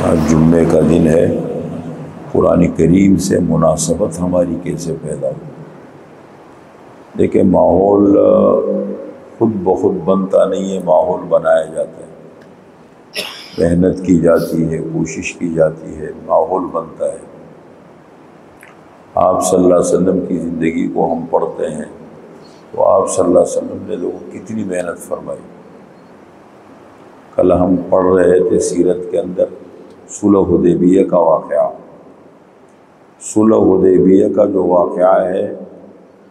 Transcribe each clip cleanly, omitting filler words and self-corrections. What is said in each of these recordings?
آج جمعے کا دن ہے، قرآن کریم سے مناسبت ہماری کیسے پیدا ہو؟ دیکھیں، ماحول خود بخود بنتا نہیں ہے، ماحول بنایا جاتا ہے، محنت کی جاتی ہے، کوشش کی جاتی ہے، ماحول بنتا ہے۔ آپ صلی اللہ علیہ وسلم کی زندگی کو ہم پڑھتے ہیں تو آپ صلی اللہ علیہ وسلم نے لوگوں کتنی محنت فرمائی۔ کل ہم پڑھ رہے تھے سیرت کے اندر صلح حدیبیہ کا واقعہ۔ صلح حدیبیہ کا جو واقعہ ہے،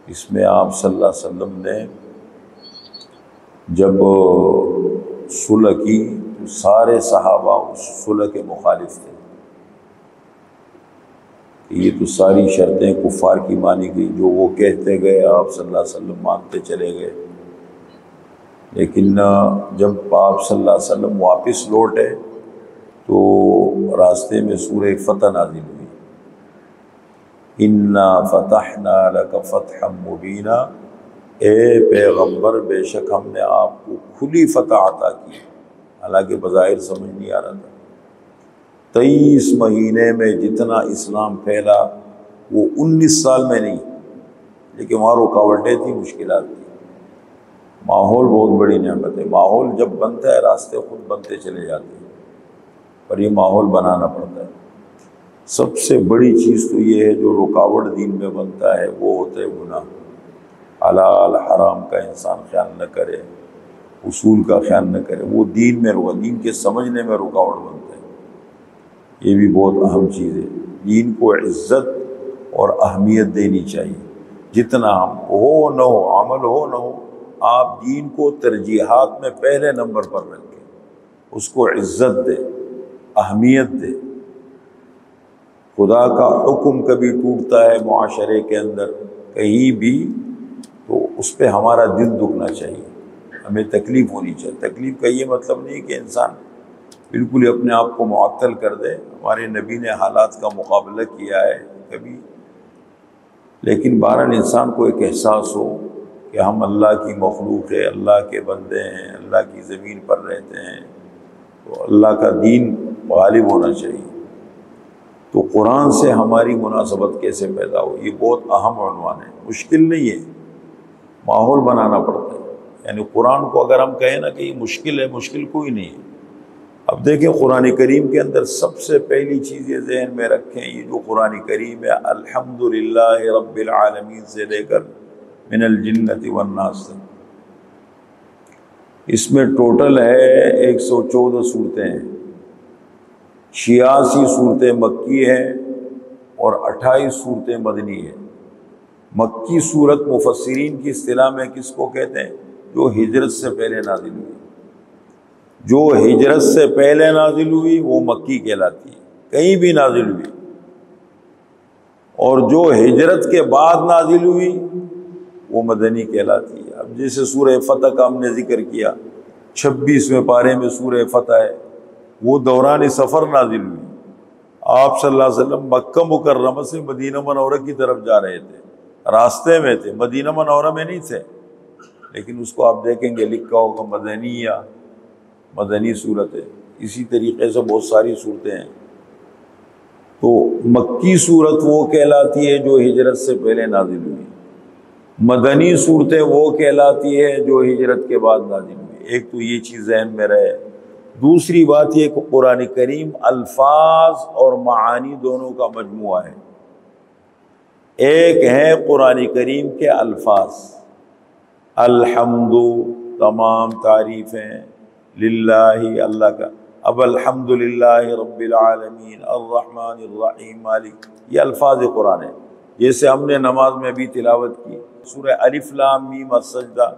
اس میں آپ صلی اللہ علیہ وسلم نے جب صلح کی تو سارے صحابہ اس صلح کے مخالف تھے کہ یہ تو ساری شرطیں کفار کی مانی گئی، جو وہ کہتے گئے آپ صلی اللہ علیہ وسلم مانتے چلے گئے۔ لیکن جب آپ صلی اللہ علیہ وسلم واپس لوٹے تو راستے میں سورہ فتح نازل ہوئی، اِنَّا فَتَحْنَا لَكَ فَتْحًا مُبِينًا، اے پیغمبر بے شک ہم نے آپ کو کھلی فتح عطا کی۔ حالانکہ بظاہر سمجھ نہیں آ رہا تھا۔ 23 مہینے میں جتنا اسلام پھیلا وہ 19 سال میں نہیں، لیکن وہاں رکاوٹیں تھیں، مشکلات تھیں۔ ماحول بہت بڑی نعمت ہے، ماحول جب بنتا ہے راستے خود بنتے چلے جاتے ہیں، پر یہ ماحول بنانا پڑتا ہے۔ سب سے بڑی چیز تو یہ ہے جو رکاوٹ دین میں بنتا ہے، وہ ہوتا ہے گناہ۔ حلال حرام کا انسان خیال نہ کرے، اصول کا خیال نہ کرے، وہ دین میں دین کے سمجھنے میں رکاوٹ بنتا ہے۔ یہ بھی بہت اہم چیز ہے، دین کو عزت اور اہمیت دینی چاہیے۔ جتنا ہم ہو نہ ہو، عمل ہو نہ ہو، آپ دین کو ترجیحات میں پہلے نمبر پر رکھیں، اس کو عزت دے، اہمیت دے۔ خدا کا حکم کبھی ٹوٹتا ہے معاشرے کے اندر کہیں بھی تو اس پہ ہمارا دل دکھنا چاہیے، ہمیں تکلیف ہونی چاہیے۔ تکلیف کا یہ مطلب نہیں کہ انسان بالکل اپنے آپ کو معطل کر دے۔ ہمارے نبی نے حالات کا مقابلہ کیا ہے کبھی، لیکن بہرحال انسان کو ایک احساس ہو کہ ہم اللہ کی مخلوق ہے، اللہ کے بندے ہیں، اللہ کی زمین پر رہتے ہیں، تو اللہ کا دین غالب ہونا چاہیے۔ تو قرآن سے ہماری مناسبت کیسے پیدا ہو، یہ بہت اہم عنوان ہے۔ مشکل نہیں ہے، ماحول بنانا پڑتا ہے۔ یعنی قرآن کو اگر ہم کہیں نا کہ یہ مشکل ہے، مشکل کوئی نہیں ہے۔ اب دیکھیں قرآن کریم کے اندر سب سے پہلی چیز یہ ذہن میں رکھیں، یہ جو قرآن کریم ہے الحمدللہ رب العالمین سے لے کر من الجنۃ والناس تک، اس میں ٹوٹل ہے 114 صورتیں ہیں، 86 صورتیں مکی ہیں اور 28 صورتیں مدنی ہیں۔ مکی صورت مفسرین کی اصطلاح میں کس کو کہتے ہیں؟ جو ہجرت سے پہلے نازل ہوئی۔ جو ہجرت سے پہلے نازل ہوئی وہ مکی کہلاتی ہے، کہیں بھی نازل ہوئی، اور جو ہجرت کے بعد نازل ہوئی وہ مدنی کہلاتی ہے۔ اب جیسے سورہ فتح کا ہم نے ذکر کیا، 26ویں پارے میں سورہ فتح ہے، وہ دوران سفر نازل ہوئی۔ آپ صلی اللہ علیہ وسلم مکہ مکرمہ سے مدینہ منورہ کی طرف جا رہے تھے، راستے میں تھے، مدینہ منورہ میں نہیں تھے، لیکن اس کو آپ دیکھیں گے لکھا ہوگا مدنیہ، مدنی صورت ہے۔ اسی طریقے سے بہت ساری صورتیں ہیں۔ تو مکی صورت وہ کہلاتی ہے جو ہجرت سے پہلے نازل ہوئی، مدنی صورتیں وہ کہلاتی ہے جو ہجرت کے بعد نازل ہوئی۔ ایک تو یہ چیز ذہن میں رہے۔ دوسری بات یہ کہ قرآن کریم الفاظ اور معانی دونوں کا مجموعہ ہے۔ ایک ہے قرآن کریم کے الفاظ، الحمد تمام تعریفیں للہ اللہ کا، اب الحمدللہ رب العالمین الرحمن الرحیم مالک، یہ الفاظ قرآن ہیں۔ جیسے ہم نے نماز میں بھی تلاوت کی، سورہ الف لام میم السجدہ،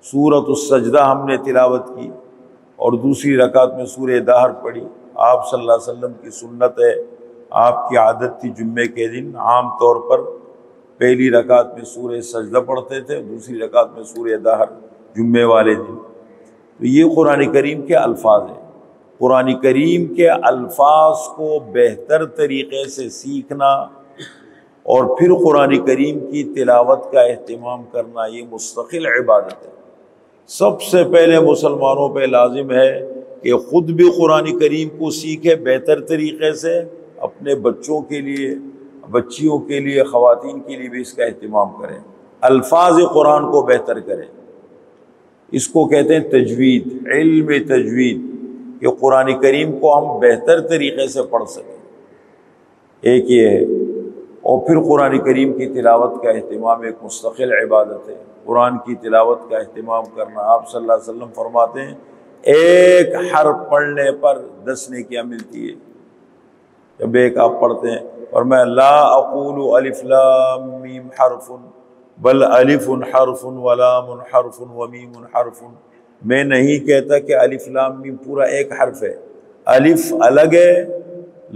سورۃ السجدہ ہم نے تلاوت کی، اور دوسری رکعت میں سورہ دہر پڑھی۔ آپ صلی اللہ علیہ وسلم کی سنت ہے، آپ کی عادت تھی جمعے کے دن عام طور پر پہلی رکعت میں سورہ سجدہ پڑھتے تھے، دوسری رکعت میں سورہ دہر جمعے والے دن۔ تو یہ قرآن کریم کے الفاظ ہیں۔ قرآن کریم کے الفاظ کو بہتر طریقے سے سیکھنا اور پھر قرآن کریم کی تلاوت کا اہتمام کرنا، یہ مستقل عبادت ہے۔ سب سے پہلے مسلمانوں پہ لازم ہے کہ خود بھی قرآن کریم کو سیکھے بہتر طریقے سے، اپنے بچوں کے لیے، بچیوں کے لیے، خواتین کے لیے بھی اس کا اہتمام کریں، الفاظ قرآن کو بہتر کریں۔ اس کو کہتے ہیں تجوید، علم تجوید، کہ قرآن کریم کو ہم بہتر طریقے سے پڑھ سکیں، ایک یہ ہے۔ اور پھر قرآن کریم کی تلاوت کا اہتمام ایک مستقل عبادت ہے، قرآن کی تلاوت کا اہتمام کرنا۔ آپ صلی اللہ علیہ وسلم فرماتے ہیں ایک حرف پڑھنے پر 10 نیکیاں ملتی ہے۔ جب ایک آپ پڑھتے ہیں، اور میں لا اقول الف لام میم حرف بل الف حرف ولام حرف ومیم حرف، میں نہیں کہتا کہ الف لام میم پورا ایک حرف ہے، الف الگ ہے،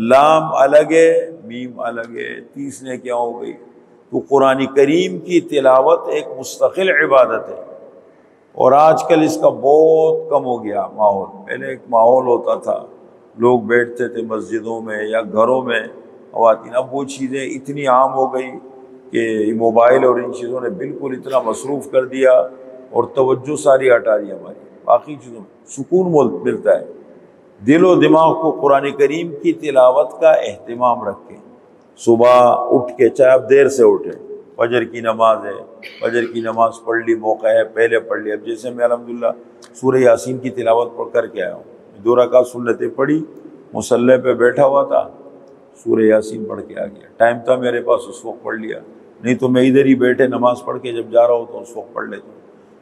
لام الگ ہے، میم الگ ہے، 30 نیکیاں ہو گئی۔ تو قرآن کریم کی تلاوت ایک مستقل عبادت ہے، اور آج کل اس کا بہت کم ہو گیا ماحول۔ پہلے ایک ماحول ہوتا تھا، لوگ بیٹھتے تھے مسجدوں میں یا گھروں میں خواتین، اب وہ چیزیں اتنی عام ہو گئی کہ موبائل اور ان چیزوں نے بالکل اتنا مصروف کر دیا اور توجہ ساری ہٹا دی ہماری باقی چیزوں میں۔ سکون ملتا ہے، دل و دماغ کو قرآن کریم کی تلاوت کا اہتمام رکھیں۔ صبح اٹھ کے، چاہے آپ دیر سے اٹھیں، فجر کی نماز ہے، فجر کی نماز پڑھ لی، موقع ہے پہلے پڑھ لی۔ اب جیسے میں الحمدللہ سورہ یاسین کی تلاوت پڑھ کر کے آیا ہوں، 2 رکعت سنتیں پڑھی، مصلی پہ بیٹھا ہوا تھا، سورہ یاسین پڑھ کے آ گیا۔ ٹائم تھا میرے پاس، اس وقت پڑھ لیا، نہیں تو میں ادھر ہی بیٹھے نماز پڑھ کے جب جا رہا ہوں تو اس وقت پڑھ لیتا ہوں۔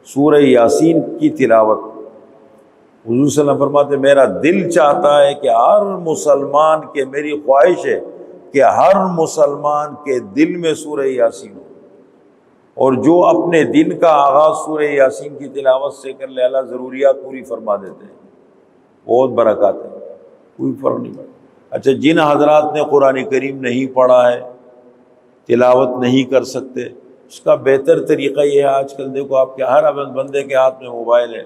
سورہ یاسین کی تلاوت، حضور صلی اللہ علیہ وسلم فرماتے میرا دل چاہتا ہے کہ ہر مسلمان کے، میری خواہش ہے کہ ہر مسلمان کے دل میں سورہ یاسین ہو، اور جو اپنے دن کا آغاز سورہ یاسین کی تلاوت سے کر لے، اللہ ضروریات پوری فرما دیتے ہیں، بہت برکات ہے، کوئی فرق نہیں پڑتا۔ اچھا، جن حضرات نے قرآن کریم نہیں پڑھا ہے، تلاوت نہیں کر سکتے، اس کا بہتر طریقہ یہ ہے، آج کل دیکھو آپ کے ہر بندے کے ہاتھ میں موبائل ہے،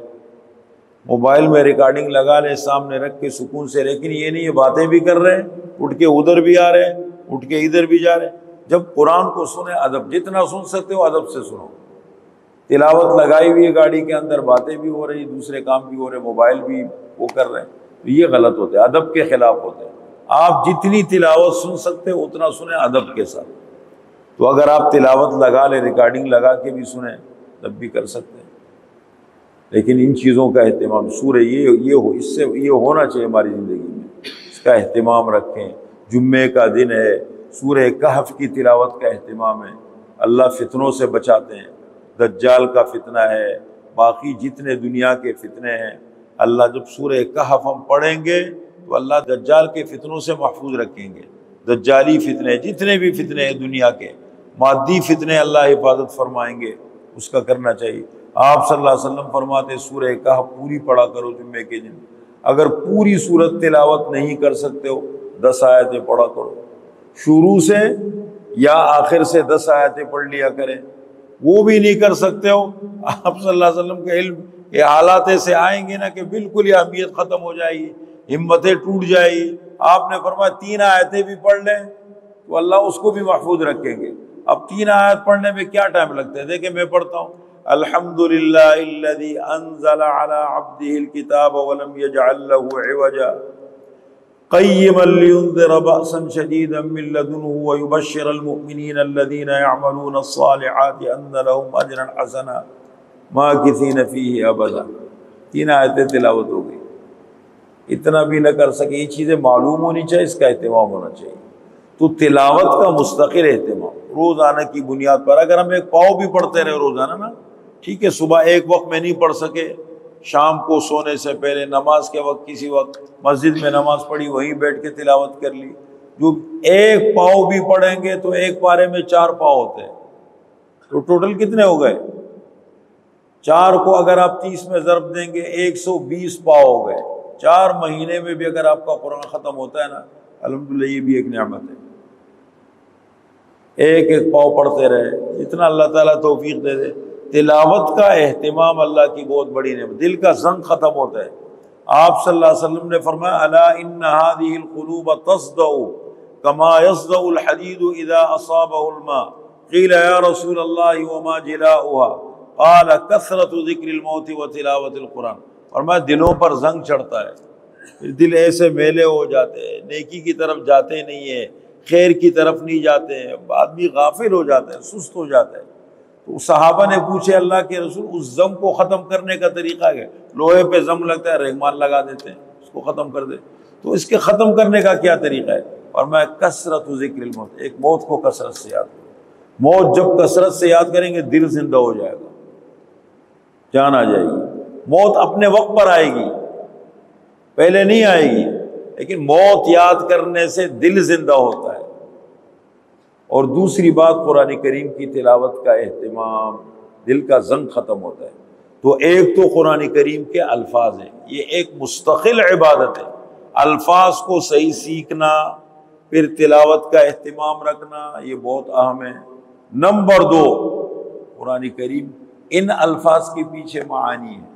موبائل میں ریکارڈنگ لگا لیں سامنے رکھ کے سکون سے، لیکن یہ نہیں، یہ باتیں بھی کر رہے ہیں، اٹھ کے ادھر بھی آ رہے ہیں، اٹھ کے ادھر بھی جا رہے ہیں۔ جب قرآن کو سنیں، ادب جتنا سن سکتے ہو ادب سے سنو۔ تلاوت لگائی ہوئی ہے گاڑی کے اندر، باتیں بھی ہو رہی، دوسرے کام بھی ہو رہے، موبائل بھی وہ کر رہے ہیں، تو یہ غلط ہوتا ہے، ادب کے خلاف ہوتا ہے۔ آپ جتنی تلاوت سن سکتے ہو اتنا سنیں ادب کے ساتھ۔ تو اگر آپ تلاوت لگا لیں، ریکارڈنگ لگا کے بھی سنیں، تب بھی کر سکتے ہیں، لیکن ان چیزوں کا اہتمام، سورہ اس سے یہ ہونا چاہیے ہماری زندگی میں، اس کا اہتمام رکھیں۔ جمعے کا دن ہے، سورہ کہف کی تلاوت کا اہتمام ہے، اللہ فتنوں سے بچاتے ہیں، دجال کا فتنہ ہے، باقی جتنے دنیا کے فتنے ہیں، اللہ جب سورہ کہف ہم پڑھیں گے تو اللہ دجال کے فتنوں سے محفوظ رکھیں گے۔ دجالی فتنے، جتنے بھی فتنے ہیں دنیا کے، مادی فتنے اللہ حفاظت فرمائیں گے، اس کا کرنا چاہیے۔ آپ صلی اللہ علیہ وسلم فرماتے سورہ کہف پوری پڑھا کرو جمعے کے دن، اگر پوری سورت تلاوت نہیں کر سکتے ہو 10 آیتیں پڑھا کرو، شروع سے یا آخر سے 10 آیتیں پڑھ لیا کریں۔ وہ بھی نہیں کر سکتے ہو، آپ صلی اللہ علیہ وسلم کے علم کے حالات ایسے آئیں گے نا کہ بالکل یہ اہمیت ختم ہو جائے گی، ہمتیں ٹوٹ جائے گی۔ آپ نے فرمایا 3 آیتیں بھی پڑھ لیں تو اللہ اس کو بھی محفوظ رکھیں گے۔ اب 3 آیت پڑھنے میں کیا ٹائم لگتا ہے؟ دیکھیں میں پڑھتا ہوں، الحمدللہ الذی انزل علی عبدہ الکتاب ولم یجعل لہ عوجا قیما لینذر بأسا شدیدا من لدنہ ویبشر المؤمنین الذین یعملون الصالحات ان لہم اجرا حسنا ماکثین فیہ ابدا۔ 3 آیتیں تلاوت ہو گئی، اتنا بھی نہ کر سکے، یہ چیزیں معلوم ہونی چاہیے، اس کا اہتمام ہونا چاہیے۔ تو تلاوت کا مستقل اہتمام روزانہ کی بنیاد پر، اگر ہم ایک پاؤ بھی پڑھتے رہے روزانہ نا، ٹھیک ہے، صبح ایک وقت میں نہیں پڑھ سکے، شام کو سونے سے پہلے، نماز کے وقت، کسی وقت مسجد میں نماز پڑھی وہیں بیٹھ کے تلاوت کر لی، جو ایک پاؤ بھی پڑھیں گے تو ایک پارے میں 4 پاؤ ہوتے ہیں، تو ٹوٹل کتنے ہو گئے؟ 4 کو اگر آپ 30 میں ضرب دیں گے 120 پاؤ ہو گئے۔ 4 مہینے میں بھی اگر آپ کا قرآن ختم ہوتا ہے نا، الحمدللہ یہ بھی ایک نعمت ہے۔ ایک ایک پاؤ پڑھتے رہے، جتنا اللہ تعالیٰ توفیق دے دے۔ تلاوت کا اہتمام اللہ کی بہت بڑی نعمت، دل کا زنگ ختم ہوتا ہے۔ آپ صلی اللہ علیہ وسلم نے فرمایا الا ان هذه القلوب تصدع كما يصدع الحديد اذا اصابه الماء قيل يا رسول الله وما جلاؤها قال كثرة ذکر الموت وتلاوت القرآن۔ اور میں دلوں پر زنگ چڑھتا ہے، پھر دل ایسے میلے ہو جاتے ہیں، نیکی کی طرف جاتے نہیں ہیں، خیر کی طرف نہیں جاتے ہیں، آدمی غافل ہو جاتا ہے، سست ہو جاتا ہے۔ تو صحابہ نے پوچھے اللہ کے رسول اس زم کو ختم کرنے کا طریقہ کیا؟ لوہے پہ زم لگتا ہے، رحمان لگا دیتے ہیں اس کو ختم کر دے، تو اس کے ختم کرنے کا کیا طریقہ ہے؟ اور میں کثرت ذکر الموت، ایک موت کو کثرت سے یاد کریں۔ موت جب کثرت سے یاد کریں گے دل زندہ ہو جائے گا، جان آ جائے گی۔ موت اپنے وقت پر آئے گی، پہلے نہیں آئے گی، لیکن موت یاد کرنے سے دل زندہ ہوتا ہے۔ اور دوسری بات قرآن کریم کی تلاوت کا اہتمام، دل کا زنگ ختم ہوتا ہے۔ تو ایک تو قرآن کریم کے الفاظ ہیں، یہ ایک مستقل عبادت ہے، الفاظ کو صحیح سیکھنا، پھر تلاوت کا اہتمام رکھنا، یہ بہت اہم ہے۔ نمبر دو، قرآن کریم ان الفاظ کے پیچھے معانی ہے۔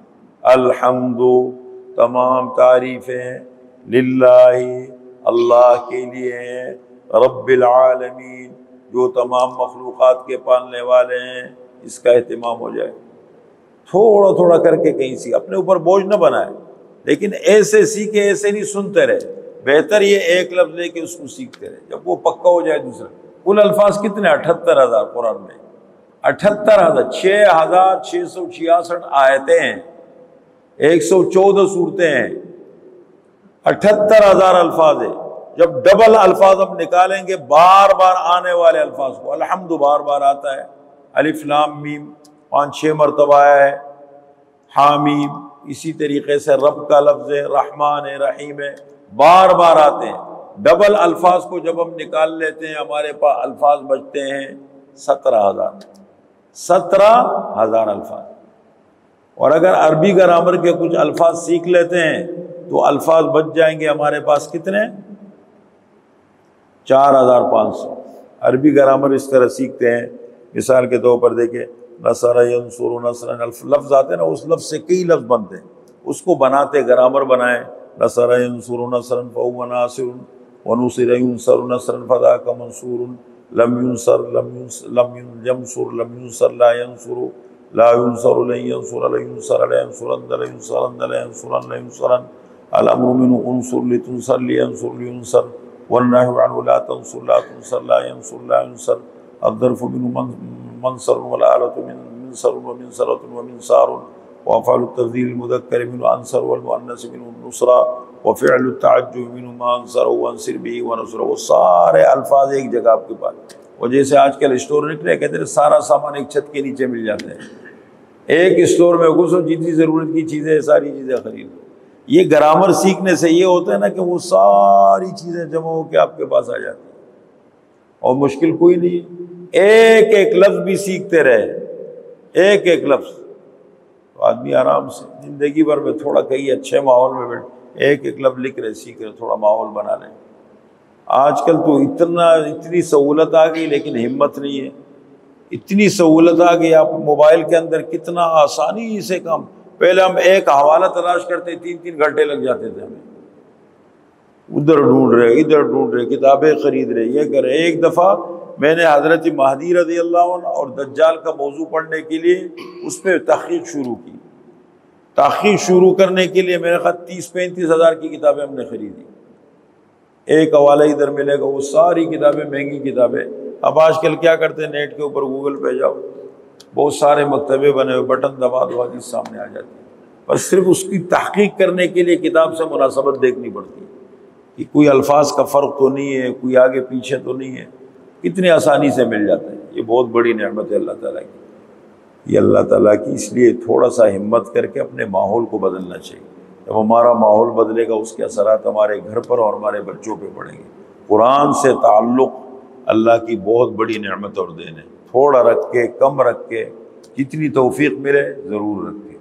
الحمد، تمام تعریفیں للہ، اللہ کے لیے ہیں، رب العالمین، جو تمام مخلوقات کے پالنے والے ہیں، اس کا اہتمام ہو جائے۔ تھوڑا تھوڑا کر کے کہیں سی اپنے اوپر بوجھ نہ بنائے، لیکن ایسے سیکھے، ایسے نہیں سنتے رہے، بہتر یہ ایک لفظ لے کے اس کو سیکھتے رہے، جب وہ پکا ہو جائے دوسرا۔ کل الفاظ کتنے؟ 78,000 قرآن میں، 78,000، 6,666 آیتیں ہیں، 114 صورتیں ہیں، 78,000 الفاظ ہیں۔ جب ڈبل الفاظ ہم نکالیں گے، بار بار آنے والے الفاظ کو، الحمد بار بار آتا ہے، الف لام میم 5-6 مرتبہ آیا ہے، حامیم، اسی طریقے سے رب کا لفظ ہے، رحمان ہے، رحیم ہے، بار بار آتے ہیں۔ ڈبل الفاظ کو جب ہم نکال لیتے ہیں، ہمارے پاس الفاظ بچتے ہیں 17,000 الفاظ۔ اور اگر عربی گرامر کے کچھ الفاظ سیکھ لیتے ہیں تو الفاظ بچ جائیں گے ہمارے پاس کتنے؟ 4,500۔ عربی گرامر اس طرح سیکھتے ہیں، مثال کے طور پر دیکھیں، نصر ینصر نصرا، لفظ آتے ہیں نا، اس لفظ سے کئی لفظ بنتے ہیں، اس کو بناتے گرامر بنائیں، نصر ینصر نصرا فهو ناصر، ونصر ینصر نصرا فذاک منصور، لم ينصر لم ينصر لا ينصر، لا ينصر لن ينصر لا ينصر لا ينصرن لا ينصرن لا ينصرن لا ينصرن، الامر منه انصر لتنصر لينصر لينصر، والنهي عنه لا تنصر لا تنصر لا ينصر لا ينصر، الظرف منه منصر والآلة من منصر ومنصرة ومنصار، وأفعل التفضيل المذكر منه أنصر والمؤنث منه النصرة، وفعل التعجب منه ما أنصر وأنصر به ونصر۔ وہ سارے الفاظ ایک جگہ آپ کے پاس، وہ جیسے آج کل اسٹور نکلے، کہتے ہیں سارا سامان ایک چھت کے نیچے مل جاتا ہے، ایک اسٹور میں گھسو، جتنی ضرورت کی چیزیں ساری چیزیں خرید لو۔ یہ گرامر سیکھنے سے یہ ہوتا ہے نا کہ وہ ساری چیزیں جمع ہو کے آپ کے پاس آ جاتی ہیں، اور مشکل کوئی نہیں ہے۔ ایک ایک لفظ بھی سیکھتے رہے، ایک ایک لفظ، تو آدمی آرام سے زندگی بھر میں تھوڑا کہیں اچھے ماحول میں بیٹھ، ایک ایک لفظ لکھ رہے، سیکھ رہے، تھوڑا ماحول بنا لیں۔ آج کل تو اتنی سہولت آ گئی، لیکن ہمت نہیں ہے۔ اتنی سہولت آ گئی، آپ موبائل کے اندر کتنا آسانی سے کام، پہلے ہم ایک حوالہ تلاش کرتے 3 گھنٹے لگ جاتے تھے ہمیں، ادھر ڈھونڈ رہے ادھر ڈھونڈ رہے، کتابیں خرید رہے، یہ کر رہے۔ ایک دفعہ میں نے حضرت مہدی رضی اللہ عنہ اور دجال کا موضوع پڑھنے کے لیے اس پہ تحقیق شروع کی۔ تحقیق شروع کرنے کے لیے میرے خیال 30-35 ہزار کی کتابیں ہم نے خریدی، ایک حوالہ ادھر ملے گا، وہ ساری کتابیں مہنگی کتابیں۔ اب آج کل کیا کرتے ہیں، نیٹ کے اوپر گوگل پہ جاؤ، بہت سارے مکتبے بنے ہوئے، بٹن دبا دو حدیث سامنے آ جاتی ہے، پر صرف اس کی تحقیق کرنے کے لیے کتاب سے مناسبت دیکھنی پڑتی ہے کہ کوئی الفاظ کا فرق تو نہیں ہے، کوئی آگے پیچھے تو نہیں ہے، کتنی آسانی سے مل جاتا ہے۔ یہ بہت بڑی نعمت ہے اللہ تعالیٰ کی، یہ اللہ تعالیٰ کی، اس لیے تھوڑا سا ہمت کر کے اپنے ماحول کو بدلنا چاہیے۔ جب ہمارا ماحول بدلے گا، اس کے اثرات ہمارے گھر پر اور ہمارے بچوں پہ پڑیں گے۔ قرآن سے تعلق اللہ کی بہت بڑی نعمت اور دین ہے، تھوڑا رکھ کے، کم رکھ کے، جتنی توفیق ملے ضرور رکھے۔